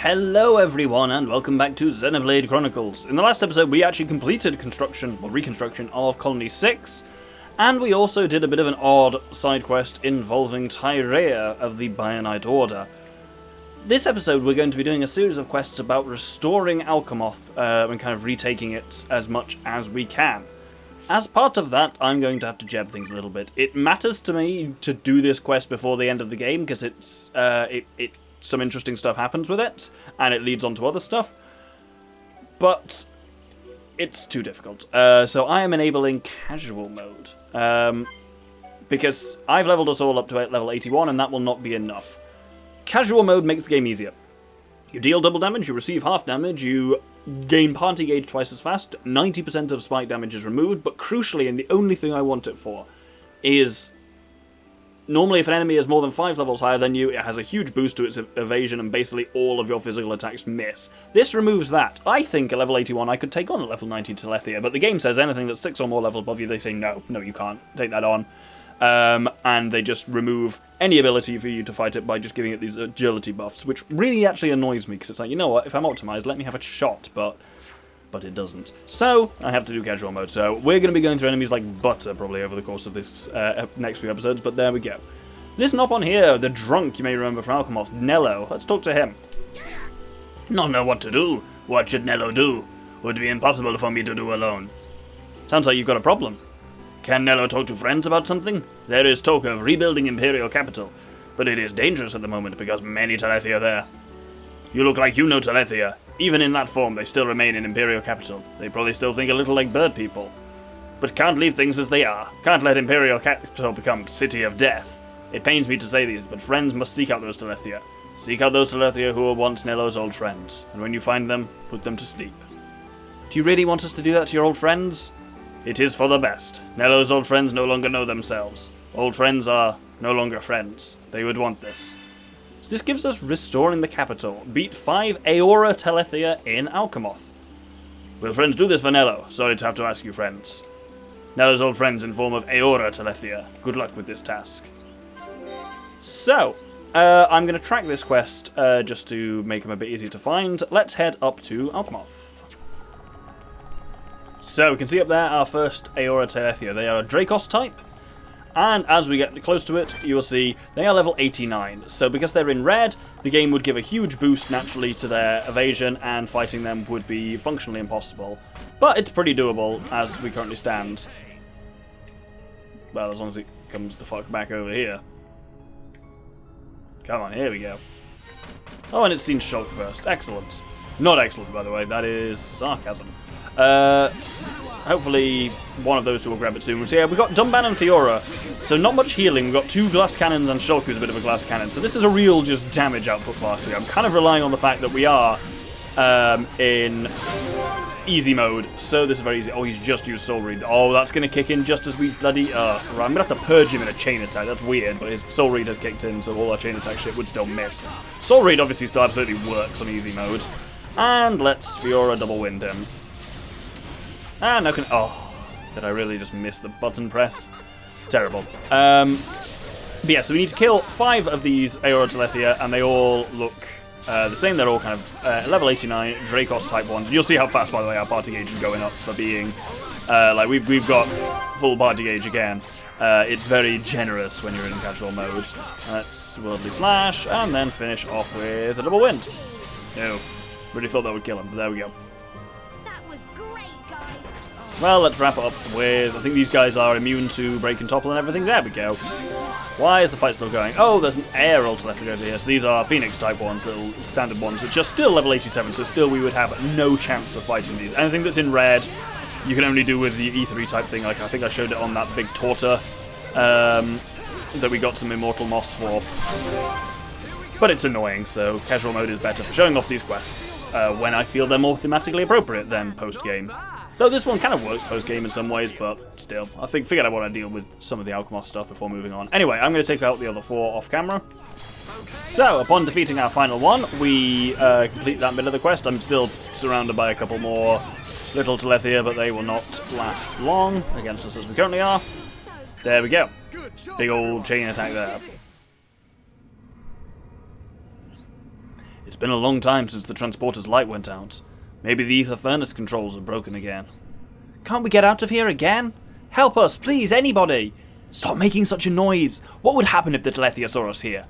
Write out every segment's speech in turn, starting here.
Hello everyone and welcome back to Xenoblade Chronicles. In the last episode we actually completed reconstruction of Colony 6, and we also did a bit of an odd side quest involving Tyrea of the Bionite Order. This episode we're going to be doing a series of quests about restoring Alcamoth and kind of retaking it as much as we can. As part of that, I'm going to have to jab things a little bit. It matters to me to do this quest before the end of the game because it's some interesting stuff happens with it, and it leads on to other stuff, but it's too difficult. So I am enabling casual mode, because I've leveled us all up to level 81, and that will not be enough. Casual mode makes the game easier. You deal double damage, you receive half damage, you gain party gauge twice as fast, 90% of spike damage is removed, but crucially, and the only thing I want it for, is normally if an enemy is more than 5 levels higher than you, it has a huge boost to its evasion and basically all of your physical attacks miss. This removes that. I think at level 81 I could take on at level 90 Telethia, but the game says anything that's 6 or more levels above you, they say no, you can't take that on. And they just remove any ability for you to fight it by just giving it these agility buffs, which really actually annoys me, because it's like, you know what, if I'm optimized, let me have a shot, but it doesn't. So, I have to do casual mode. So, we're going to be going through enemies like butter, probably, over the course of this next few episodes, but there we go. This knob on here, the drunk you may remember from Alcamoth, Nello. Let's talk to him. Not know what to do. What should Nello do? Would be impossible for me to do alone. Sounds like you've got a problem. Can Nello talk to friends about something? There is talk of rebuilding Imperial capital, but it is dangerous at the moment because many Telethia are there. You look like you know Telethia. Even in that form, they still remain in Imperial capital. They probably still think a little like bird people. But can't leave things as they are. Can't let Imperial capital become City of Death. It pains me to say these, but friends must seek out those Telethia. Seek out those Telethia who were once Nello's old friends, and when you find them, put them to sleep. Do you really want us to do that to your old friends? It is for the best. Nello's old friends no longer know themselves. Old friends are no longer friends. They would want this. So this gives us restoring the capital. Beat 5 Aora Telethia in Alcamoth. Will friends do this for Nello? Sorry to have to ask you, friends. Nello's old friends in form of Aora Telethia. Good luck with this task. So, I'm going to track this quest just to make them a bit easier to find. Let's head up to Alcamoth. So, we can see up there our first Aora Telethia. They are a Dracos type, and as we get close to it, you will see they are level 89. So, because they're in red, the game would give a huge boost naturally to their evasion, and fighting them would be functionally impossible. But it's pretty doable as we currently stand. Well, as long as it comes the fuck back over here. Come on, here we go. Oh, and it's seen Shulk first. Excellent. Not excellent, by the way. That is sarcasm. Hopefully one of those two will grab it soon. So yeah, we've got Dumban and Fiora. So not much healing. We've got 2 glass cannons and Shulk, who's a bit of a glass cannon. So this is a real just damage output party. I'm kind of relying on the fact that we are in easy mode. So this is very easy. Oh, he's just used Soul Reed. Oh, that's going to kick in just as we bloody... right, I'm going to have to purge him in a chain attack. That's weird, but his Soul Reed has kicked in, so all our chain attack shit would still miss. Soul Reed obviously still absolutely works on easy mode. And let's Fiora double wind him. And now can... Oh, did I really just miss the button press? Terrible. But yeah, so we need to kill 5 of these Aora Telethia, and they all look the same. They're all kind of level 89 Dracos type ones. And you'll see how fast, by the way, our party gauge is going up for being... like, we've got full party gauge again. It's very generous when you're in casual mode. Let's Worldly Slash, and then finish off with a double wind. No, really thought that would kill him, but there we go. Well, let's wrap it up with, I think these guys are immune to break and topple and everything. There we go. Why is the fight still going? Oh, there's an air Telethia over here. So these are Phoenix type ones, little standard ones, which are still level 87, so still we would have no chance of fighting these. Anything that's in red, you can only do with the E3 type thing. Like I think I showed it on that big Torta that we got some Immortal Moss for. But it's annoying, so casual mode is better for showing off these quests when I feel they're more thematically appropriate than post-game. Though this one kind of works post-game in some ways, but still. I think figured I want to deal with some of the Alcamoth stuff before moving on. Anyway, I'm going to take out the other 4 off-camera. So, upon defeating our final one, we complete that bit of the quest. I'm still surrounded by a couple more little Telethia, but they will not last long against us as we currently are. There we go. Big old chain attack there. It's been a long time since the transporter's light went out. Maybe the ether furnace controls are broken again. Can't we get out of here again? Help us, please, anybody! Stop making such a noise! What would happen if the Telethia saw us here?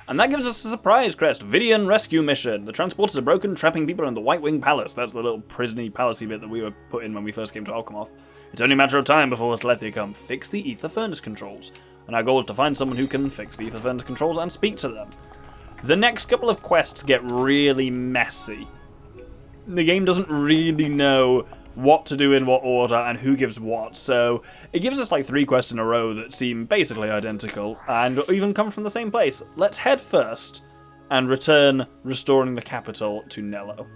And that gives us a surprise crest. Vidian rescue mission. The transporters are broken, trapping people in the White Wing Palace. That's the little prisony palacey bit that we were put in when we first came to Alcamoth. It's only a matter of time before the Telethia come. Fix the ether furnace controls. And our goal is to find someone who can fix the ether furnace controls and speak to them. The next couple of quests get really messy. The game doesn't really know what to do in what order and who gives what, so it gives us like 3 quests in a row that seem basically identical and even come from the same place. Let's head first and return restoring the capital to Nello.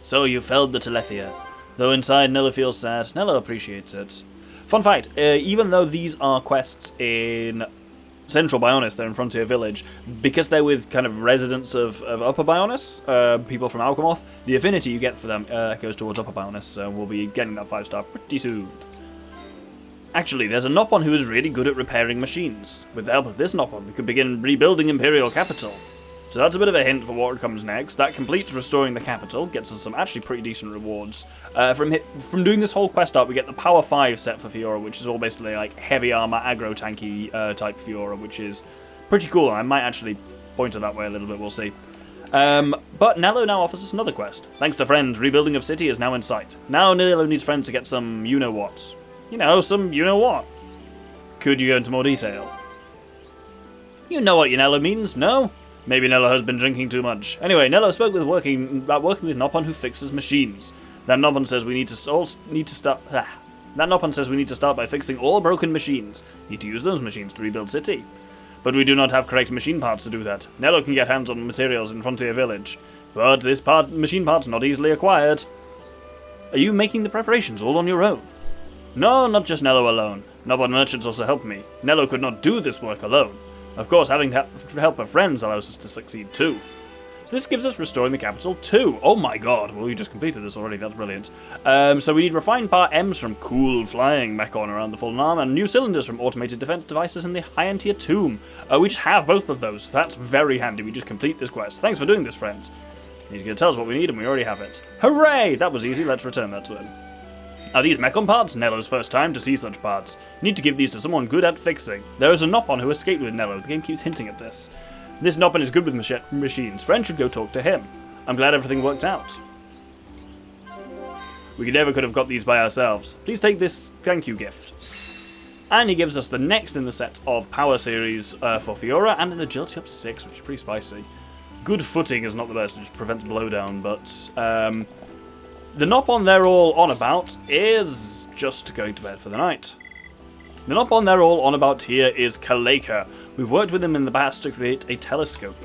So you felled the Telethia. Though inside Nello feels sad, Nello appreciates it. Fun fact, even though these are quests in Central Bionis, they're in Frontier Village, because they're with kind of residents of Upper Bionis, people from Alcamoth, the affinity you get for them goes towards Upper Bionis, so we'll be getting that 5-star pretty soon. Actually, there's a Nopon who is really good at repairing machines. With the help of this Nopon, we could begin rebuilding Imperial Capital. So that's a bit of a hint for what comes next. That completes restoring the capital, gets us some actually pretty decent rewards. From doing this whole quest art, we get the Power 5 set for Fiora, which is all basically like heavy armor, aggro tanky type Fiora, which is pretty cool. I might actually point it that way a little bit, we'll see. But Nello now offers us another quest. Thanks to friends, rebuilding of city is now in sight. Now Nello needs friends to get some you-know-what. You know, some you-know-what. Could you go into more detail? You know what Nello means, no? Maybe Nello has been drinking too much. Anyway, Nello spoke about working with Nopon who fixes machines. That Nopon says we need to start. That Nopon says we need to start by fixing all broken machines. Need to use those machines to rebuild city. But we do not have correct machine parts to do that. Nello can get hands on materials in Frontier Village, but this machine part's not easily acquired. Are you making the preparations all on your own? No, not just Nello alone. Nopon merchants also help me. Nello could not do this work alone. Of course, having help of friends allows us to succeed too. So this gives us restoring the capital too. Oh my god, well we just completed this already, that's brilliant. So we need refined part M's from cool flying Mechon around the Fallen Arm, and new cylinders from automated defense devices in the high-end tier tomb. We just have both of those, so that's very handy. We just complete this quest. Thanks for doing this, friends. You need to tell us what we need and we already have it. Hooray! That was easy, let's return that to him. Are these Mechon parts? Nello's first time to see such parts. Need to give these to someone good at fixing. There is a Nopon who escaped with Nello. The game keeps hinting at this. This Nopon is good with machines. Friends should go talk to him. I'm glad everything worked out. We never could have got these by ourselves. Please take this thank you gift. And he gives us the next in the set of power series for Fiora and an agility up 6, which is pretty spicy. Good footing is not the best, it just prevents blowdown, but the Nopon they're all on about is just going to bed for the night. The Nopon they're all on about here is Kaleka. We've worked with him in the past to create a telescope.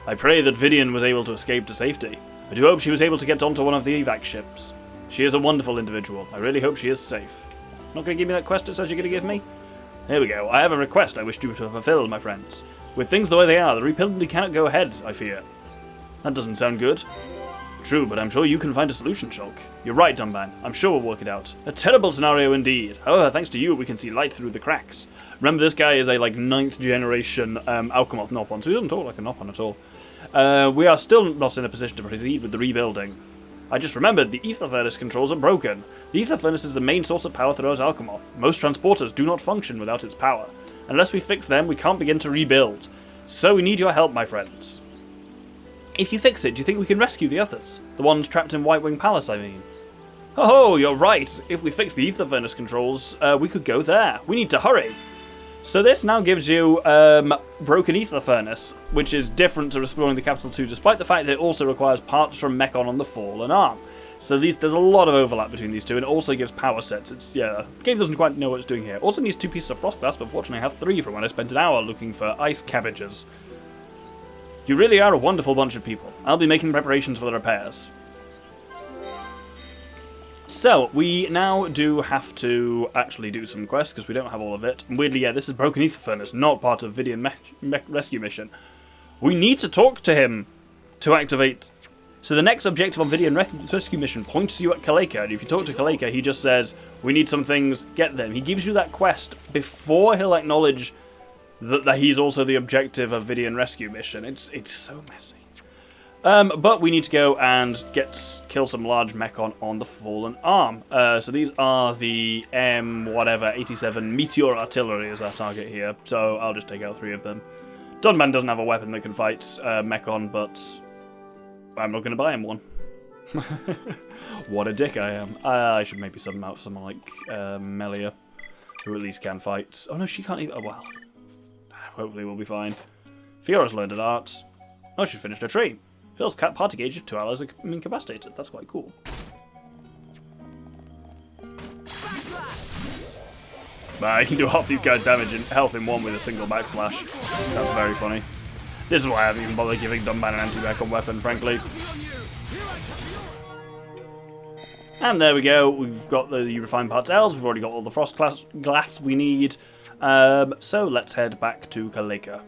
I pray that Vidian was able to escape to safety. I do hope she was able to get onto one of the evac ships. She is a wonderful individual. I really hope she is safe. Not going to give me that quest it says you're going to give me? Here we go. I have a request I wish you to fulfill, my friends. With things the way they are, the rebuilding cannot go ahead, I fear. That doesn't sound good. True, but I'm sure you can find a solution, Shulk. You're right, Dumban. I'm sure we'll work it out. A terrible scenario indeed. However, thanks to you, we can see light through the cracks. Remember, this guy is a, 9th generation Alcamoth Nopon, so he doesn't talk like a Nopon at all. We are still not in a position to proceed with the rebuilding. I just remembered the ether furnace controls are broken. The ether furnace is the main source of power throughout Alcamoth. Most transporters do not function without its power. Unless we fix them, we can't begin to rebuild. So we need your help, my friends. If you fix it, do you think we can rescue the others? The ones trapped in White Wing Palace, I mean. Oh, you're right. If we fix the ether furnace controls, we could go there. We need to hurry. So this now gives you Broken Ether Furnace, which is different to Restoring the Capital 2, despite the fact that it also requires parts from Mechon on the Fallen Arm. So there's a lot of overlap between these two, and it also gives power sets. The game doesn't quite know what it's doing here. Also needs 2 pieces of frost glass, but fortunately I have 3 from when I spent an hour looking for ice cabbages. You really are a wonderful bunch of people. I'll be making preparations for the repairs. So, we now do have to actually do some quests, because we don't have all of it. And weirdly, yeah, this is Broken Ether Furnace, not part of Vidian Rescue Mission. We need to talk to him to activate. So the next objective on Vidian Rescue Mission points you at Kaleka, and if you talk to Kaleka, he just says, we need some things, get them. He gives you that quest before he'll acknowledge that he's also the objective of Vidian Rescue Mission. It's so messy. But we need to go and kill some large mechon on the Fallen Arm. So these are the M87 Meteor Artillery is our target here. So I'll just take out 3 of them. Dunban doesn't have a weapon that can fight mechon, but I'm not going to buy him one. What a dick I am. I should maybe sub him out for someone like Melia, who at least can fight. Oh no, she can't even. Oh well. Hopefully we'll be fine. Fiora's learned an art. Oh, she finished her tree. Fills party gauge if 2 allies are incapacitated. That's quite cool. You can do half these guys' damage and health in one with a single backslash. That's very funny. This is why I haven't even bothered giving Dunban an anti-mechon weapon, frankly. And there we go. We've got the refined parts L's. We've already got all the frost glass we need. So let's head back to Kaleka.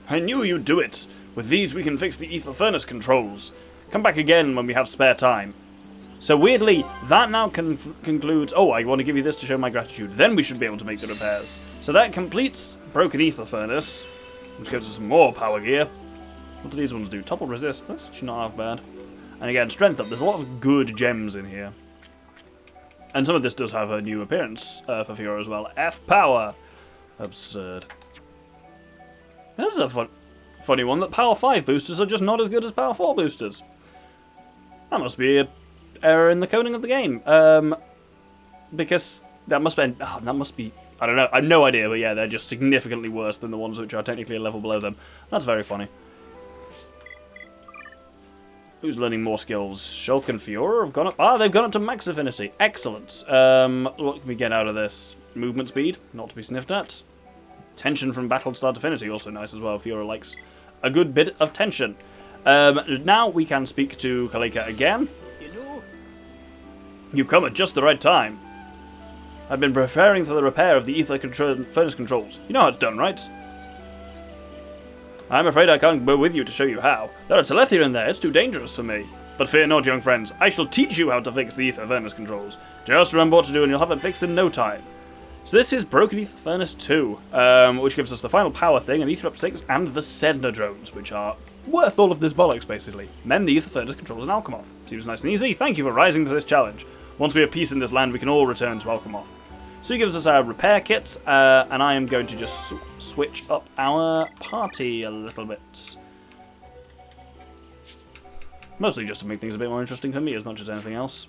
I knew you'd do it. With these we can fix the ether furnace controls. Come back again when we have spare time. So weirdly, that now concludes... Oh, I want to give you this to show my gratitude. Then we should be able to make the repairs. So that completes Broken Ether Furnace, which gives us some more power gear. What do these ones do? Topple resist. That's actually not half bad. And again, strength up. There's a lot of good gems in here. And some of this does have a new appearance for Fiora as well. F-Power. Absurd. This is a funny one, that Power 5 boosters are just not as good as Power 4 boosters. That must be an error in the coding of the game. Because that must be... I don't know, I have no idea, but yeah, they're just significantly worse than the ones which are technically a level below them. That's very funny. Who's learning more skills? Shulk and Fiora have gone up... Ah, they've gone up to max affinity. Excellent. What can we get out of this? Movement speed, not to be sniffed at. Tension from Battle Start Affinity, also nice as well. Fiora likes a good bit of tension. Now we can speak to Kaleka again. You come at just the right time. I've been preparing for the repair of the ether furnace controls. You know how it's done, right? I'm afraid I can't go with you to show you how. There are Telethia in there, it's too dangerous for me. But fear not, young friends. I shall teach you how to fix the ether furnace controls. Just remember what to do and you'll have it fixed in no time. So this is Broken Ether Furnace 2, which gives us the final power thing, an Ether Up 6, and the Sedna drones, which are worth all of this bollocks, basically. Then the Ether Furnace controls an Alcamoth. Seems nice and easy. Thank you for rising to this challenge. Once we have peace in this land, we can all return to Alcamoth. So he gives us our repair kits, and I am going to just switch up our party a little bit. Mostly just to make things a bit more interesting for me as much as anything else.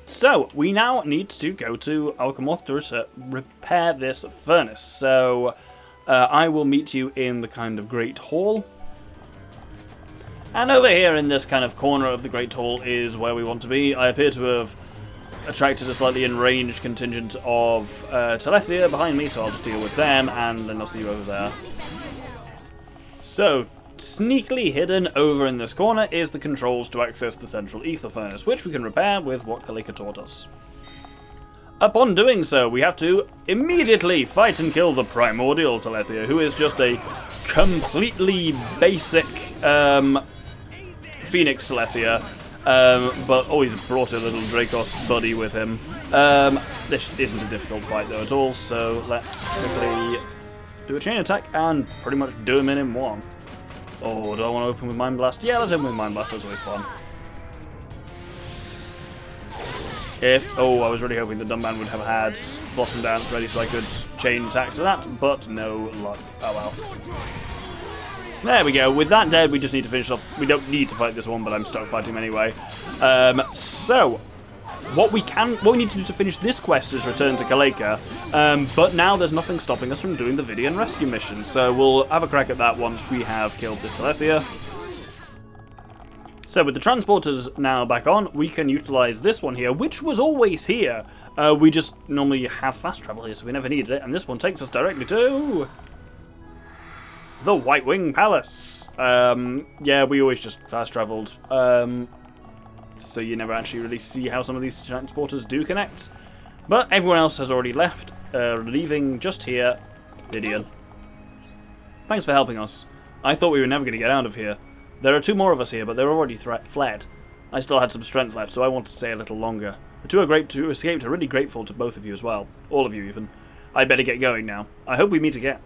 So, we now need to go to Alcamoth to repair this furnace. So, I will meet you in the kind of Great Hall. And over here in this kind of corner of the Great Hall is where we want to be. I appear to have attracted a slightly enraged contingent of Telethia behind me, so I'll just deal with them, and then I'll see you over there. So, sneakily hidden over in this corner is the controls to access the central ether furnace, which we can repair with what Kaleka taught us. Upon doing so, we have to immediately fight and kill the primordial Telethia, who is just a completely basic Phoenix Telethia, but always brought a little Dracos buddy with him. This isn't a difficult fight though at all, so let's quickly do a chain attack and pretty much do him in one. Oh, do I want to open with Mind Blast? Yeah, let's open with Mind Blast, that's always fun. I was really hoping that Dunban would have had Blossom Dance ready so I could chain attack to that, but no luck. Oh well. There we go. With that dead, we just need to finish off. We don't need to fight this one, but I'm stuck fighting him anyway. So, what we need to do to finish this quest is return to Kaleka, but now there's nothing stopping us from doing the Vidian Rescue mission, so we'll have a crack at that once we have killed this Telethia. So with the transporters now back on, we can utilise this one here, which was always here. We just normally have fast travel here, so we never needed it, and this one takes us directly to the White Wing Palace. Yeah, we always just fast travelled. So you never actually really see how some of these transporters do connect. But everyone else has already left, leaving just here, Vidian. Thanks for helping us. I thought we were never going to get out of here. There are 2 more of us here, but they're already fled. I still had some strength left, so I want to stay a little longer. The two who escaped are really grateful to both of you as well. All of you, even. I better get going now. I hope we meet again.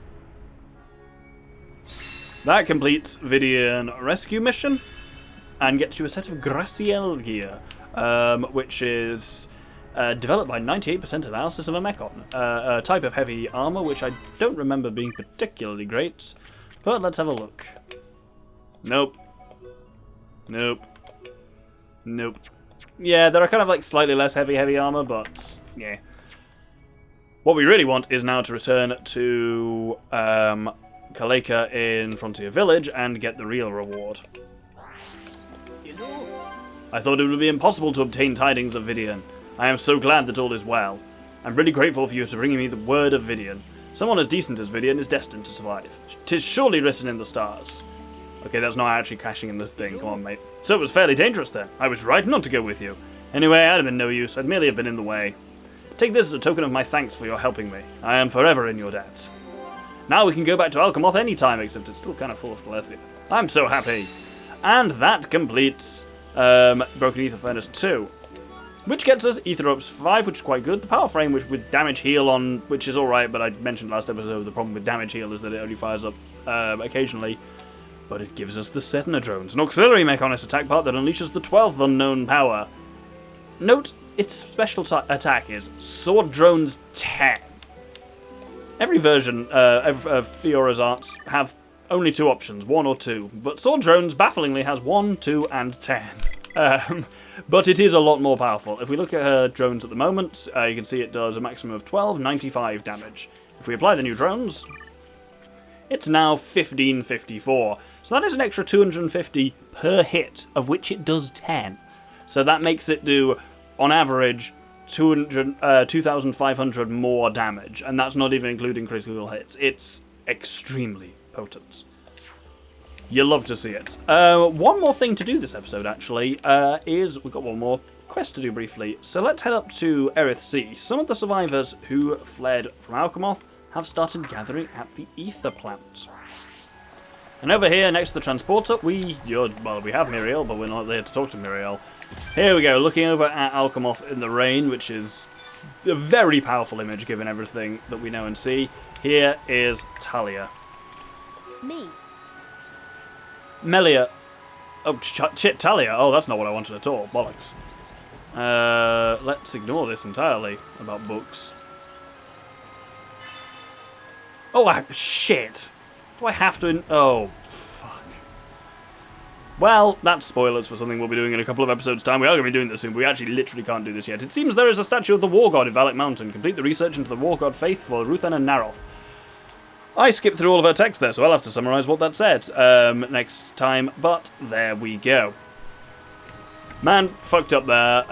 That completes Vidian rescue mission and gets you a set of Graciel gear, which is developed by 98% analysis of a mechon. A type of heavy armor, which I don't remember being particularly great, but let's have a look. Nope. Nope. Nope. Yeah, there are kind of like slightly less heavy armor, but yeah. What we really want is now to return to Kaleka in Frontier Village and get the real reward. I thought it would be impossible to obtain tidings of Vidian. I am so glad that all is well. I'm really grateful for you to bring me the word of Vidian. Someone as decent as Vidian is destined to survive. 'Tis surely written in the stars. Okay, that's not actually cashing in the thing. Come on, mate. So it was fairly dangerous then. I was right not to go with you. Anyway, I'd have been no use. I'd merely have been in the way. Take this as a token of my thanks for your helping me. I am forever in your debt. Now we can go back to Alcamoth anytime, except it's still kind of full of Telethia. I'm so happy. And that completes Broken Ether Furnace 2. Which gets us Ether Ops 5, which is quite good. The Power Frame, which with damage heal on, which is alright, but I mentioned last episode the problem with damage heal is that it only fires up occasionally. But it gives us the Setna drones, an auxiliary mechanist attack part that unleashes the 12th unknown power. Note, its special attack is Sword Drones 10. Every version of Fiora's arts have only two options, 1 or 2, but Sword Drones bafflingly has 1, 2, and 10. But it is a lot more powerful. If we look at her drones at the moment, you can see it does a maximum of 1295 damage. If we apply the new drones, it's now 1554. So that is an extra 250 per hit, of which it does 10. So that makes it do, on average, 2,500 more damage. And that's not even including critical hits. It's extremely potent. You'll love to see it. One more thing to do this episode, actually, is we've got one more quest to do briefly. So let's head up to Erith Sea. Some of the survivors who fled from Alcamoth have started gathering at the Ether Plant. And over here, next to the transporter, we have Muriel, but we're not there to talk to Muriel. Here we go, looking over at Alcamoth in the rain, which is a very powerful image given everything that we know and see. Here is Talia. Me. Melia. Oh, shit, Talia. Oh, that's not what I wanted at all. Bollocks. Let's ignore this entirely about books. Oh, shit. Do I have to... Oh, fuck. Well, that's spoilers for something we'll be doing in a couple of episodes' time. We are going to be doing this soon, but we actually literally can't do this yet. It seems there is a statue of the War God in Valak Mountain. Complete the research into the War God faith for Ruthen and Naroth. I skipped through all of her text there, so I'll have to summarise what that said next time, but there we go. Man, fucked up there.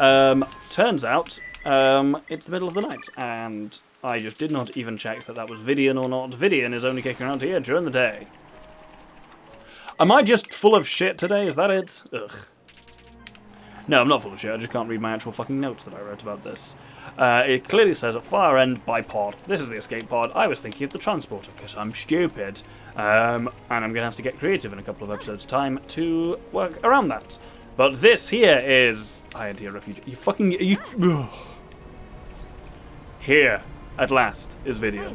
Turns out, it's the middle of the night, and I just did not even check that was Vidian or not. Vidian is only kicking around here during the day. Am I just full of shit today? Is that it? Ugh. No, I'm not full of shit. I just can't read my actual fucking notes that I wrote about this. It clearly says at far end by pod. This is the escape pod. I was thinking of the transporter because I'm stupid. And I'm going to have to get creative in a couple of episodes' time to work around that. But this here is... Hyanttia Refuge. You fucking... Ugh. Here, at last, is Vidian.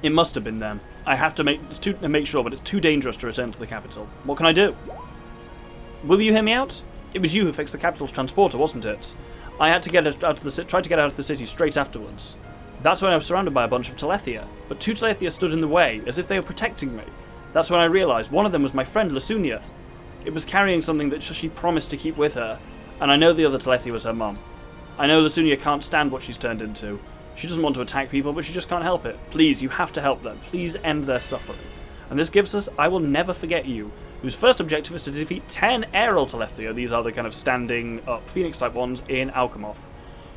It must have been them. I have to make sure, but it's too dangerous to return to the capital. What can I do? Will you hear me out? It was you who fixed the capital's transporter, wasn't it? I had to try to get out of the city straight afterwards. That's when I was surrounded by a bunch of Telethia, but 2 Telethia stood in the way, as if they were protecting me. That's when I realised one of them was my friend Lasunia. It was carrying something that she promised to keep with her, and I know the other Telethia was her mum. I know Lasunia can't stand what she's turned into. She doesn't want to attack people, but she just can't help it. Please, you have to help them. Please end their suffering. And this gives us I Will Never Forget You, whose first objective is to defeat 10 aerial Telethia. These are the kind of standing up Phoenix-type ones in Alcamoth.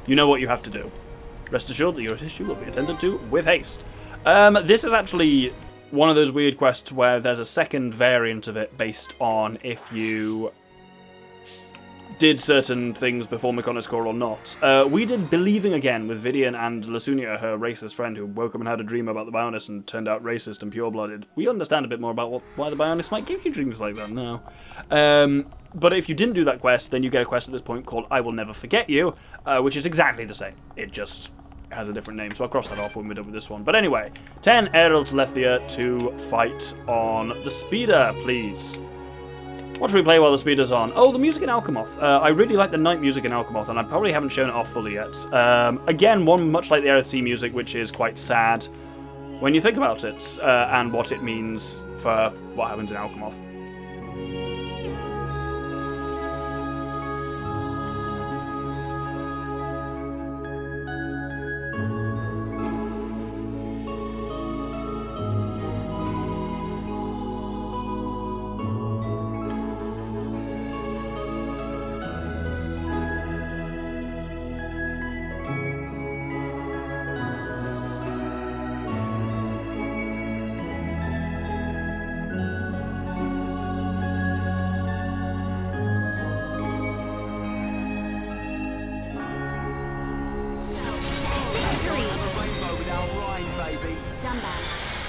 You know what you have to do. Rest assured that your issue will be attended to with haste. This is actually one of those weird quests where there's a second variant of it based on if you did certain things before Mykonos Core or not. We did Believing Again with Vidian and Lasunia, her racist friend who woke up and had a dream about the Bionis and turned out racist and pure-blooded. We understand a bit more about why the Bionis might give you dreams like that now. But if you didn't do that quest, then you get a quest at this point called I Will Never Forget You, which is exactly the same. It just has a different name, so I'll cross that off when we're done with this one. But anyway, 10 aerial Telethia to fight on the speeder, please. What should we play while the speeder's on? Oh, the music in Alcamoth. I really like the night music in Alcamoth, and I probably haven't shown it off fully yet. Again, one much like the RC music, which is quite sad when you think about it, and what it means for what happens in Alcamoth.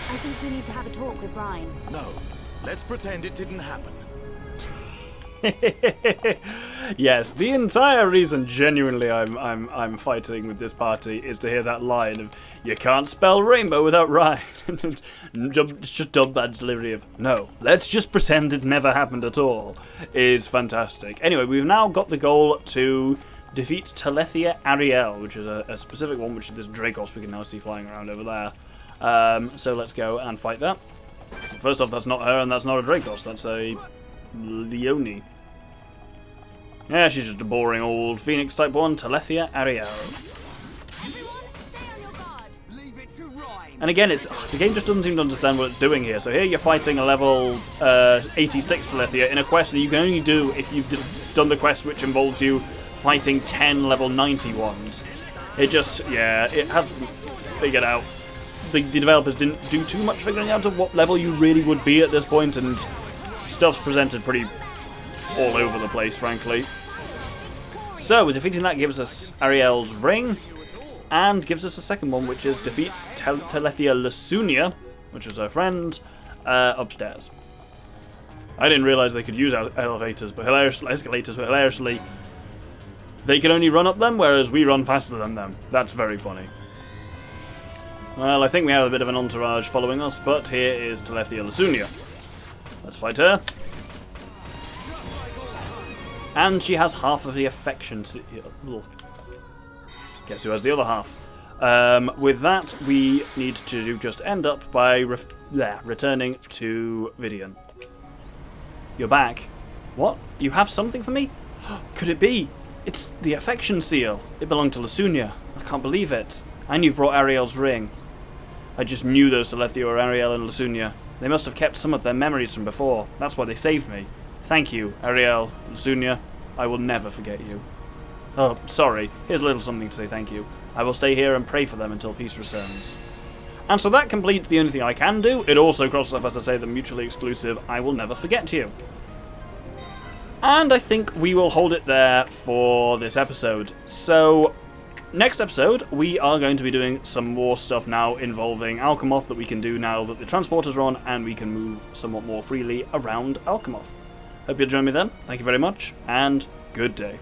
I think you need to have a talk with Ryan. No, let's pretend it didn't happen. Yes, the entire reason, genuinely, I'm fighting with this party is to hear that line of "You can't spell rainbow without Ryan." It's just dumb bad delivery of "No, let's just pretend it never happened at all." Is fantastic. Anyway, we've now got the goal to defeat Telethia Ariel, which is a specific one, which is this Dracos we can now see flying around over there. So let's go and fight that. First off, that's not her, and that's not a Dracos. That's a Leone. Yeah, she's just a boring old Phoenix type one, Telethia Ariel. And again, the game just doesn't seem to understand what it's doing here. So here you're fighting a level 86 Telethia in a quest that you can only do if you've done the quest which involves you fighting 10 level 90 ones. It just, yeah, it hasn't figured out. The developers didn't do too much figuring out of what level you really would be at this point, and stuff's presented pretty all over the place, frankly. So, defeating that gives us Ariel's ring, and gives us a second one, which is defeats Telethia Lasunia, which is her friend, upstairs. I didn't realise they could use escalators, but hilariously, they can only run up them, whereas we run faster than them. That's very funny. Well, I think we have a bit of an entourage following us, but here is Telethia Lasunia. Let's fight her. And she has half of the affection. Guess who has the other half? With that, we need to just end up by returning to Vidian. You're back. What? You have something for me? Could it be? It's the affection seal. It belonged to Lasunia. I can't believe it. And you've brought Ariel's ring. I just knew those Telethia were Ariel and Lasunia. They must have kept some of their memories from before. That's why they saved me. Thank you, Ariel, Lasunia. I will never forget you. Oh, sorry. Here's a little something to say thank you. I will stay here and pray for them until peace returns. And so that completes the only thing I can do. It also crosses off, as I say, the mutually exclusive I will never forget you. And I think we will hold it there for this episode. So, next episode, we are going to be doing some more stuff now involving Alcamoth that we can do now that the transporters are on, and we can move somewhat more freely around Alcamoth. Hope you'll join me then. Thank you very much, and good day.